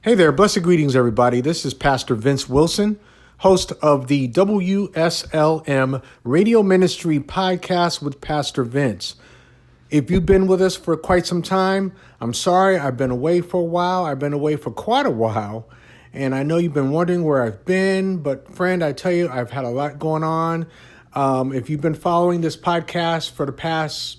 Hey there, blessed greetings, everybody. This is Pastor Vince Wilson, host of the WSLM Radio Ministry Podcast with Pastor Vince. If you've been with us for quite some time, I'm sorry, I've been away for a while. I've been away for quite a while, and I know you've been wondering where I've been, but friend, I tell you, I've had a lot going on. If you've been following this podcast for the past,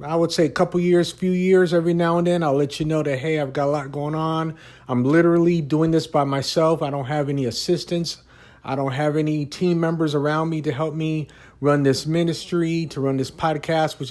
I would say few years, every now and then, I'll let you know that, hey, I've got a lot going on. I'm literally doing this by myself. I don't have any assistants. I don't have any team members around me to help me run this ministry, to run this podcast, which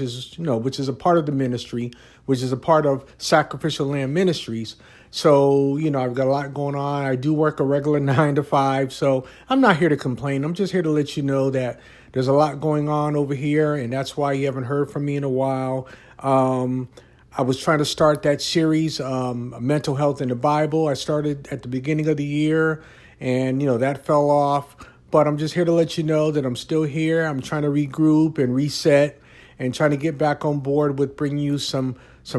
is a part of the ministry, which is a part of Sacrificial Lamb Ministries. So, I've got a lot going on. I do work a regular 9 to 5, so I'm not here to complain. I'm just here to let you know that there's a lot going on over here, and that's why you haven't heard from me in a while. I was trying to start that series, Mental Health in the Bible. I started at the beginning of the year, and, that fell off. But I'm just here to let you know that I'm still here. I'm trying to regroup and reset and trying to get back on board with bringing you some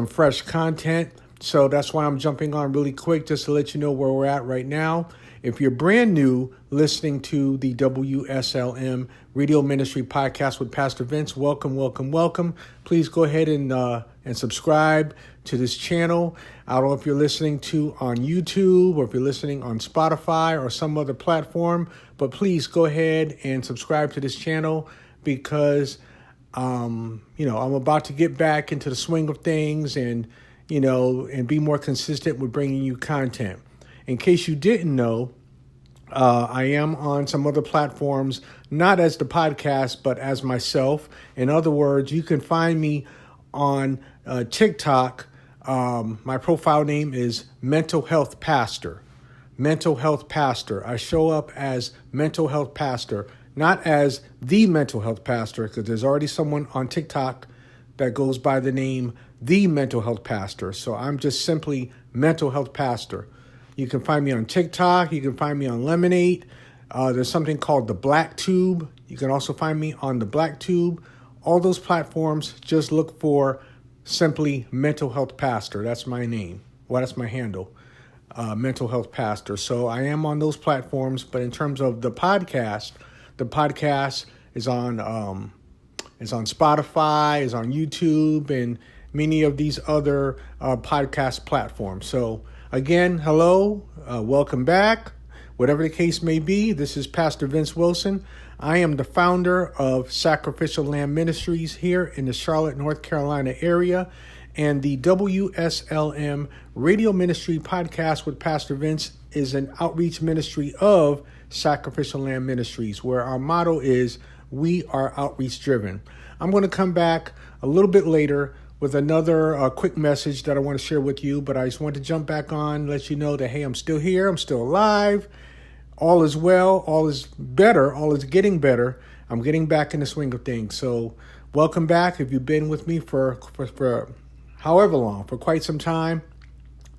fresh content. So that's why I'm jumping on really quick just to let you know where we're at right now. If you're brand new listening to the WSLM Radio Ministry Podcast with Pastor Vince, welcome. Please go ahead and subscribe to this channel. I don't know if you're listening on YouTube or if you're listening on Spotify or some other platform, but please go ahead and subscribe to this channel because, I'm about to get back into the swing of things and be more consistent with bringing you content. In case you didn't know, I am on some other platforms, not as the podcast, but as myself. In other words, you can find me on TikTok. My profile name is Mental Health Pastor. Mental Health Pastor. I show up as Mental Health Pastor, not as the Mental Health Pastor, because there's already someone on TikTok that goes by the name The Mental Health Pastor. So I'm just simply Mental Health Pastor. You can find me on TikTok. You can find me on Lemonade. There's something called the Black Tube. You can also find me on the Black Tube. All those platforms, just look for simply Mental Health Pastor. That's my name. Well, that's my handle, Mental Health Pastor. So I am on those platforms. But in terms of the podcast is on Spotify, is on YouTube, and many of these other podcast platforms. So again, hello, welcome back. Whatever the case may be, this is Pastor Vince Wilson. I am the founder of Sacrificial Lamb Ministries here in the Charlotte, North Carolina area, and the WSLM Radio Ministry Podcast with Pastor Vince is an outreach ministry of Sacrificial Lamb Ministries, where our motto is, we are outreach driven. I'm going to come back a little bit later with another quick message that I want to share with you, but I just want to jump back on, let you know that, hey, I'm still here, I'm still alive, all is well, all is better, all is getting better. I'm getting back in the swing of things. So welcome back. If you've been with me for however long, for quite some time.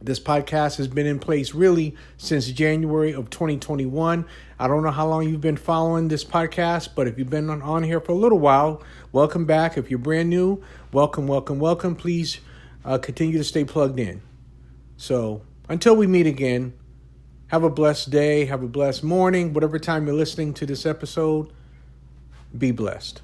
This podcast has been in place really since January of 2021. I don't know how long you've been following this podcast, but if you've been on here for a little while, welcome back. If you're brand new, welcome. Please continue to stay plugged in. So until we meet again, have a blessed day, have a blessed morning, whatever time you're listening to this episode, be blessed.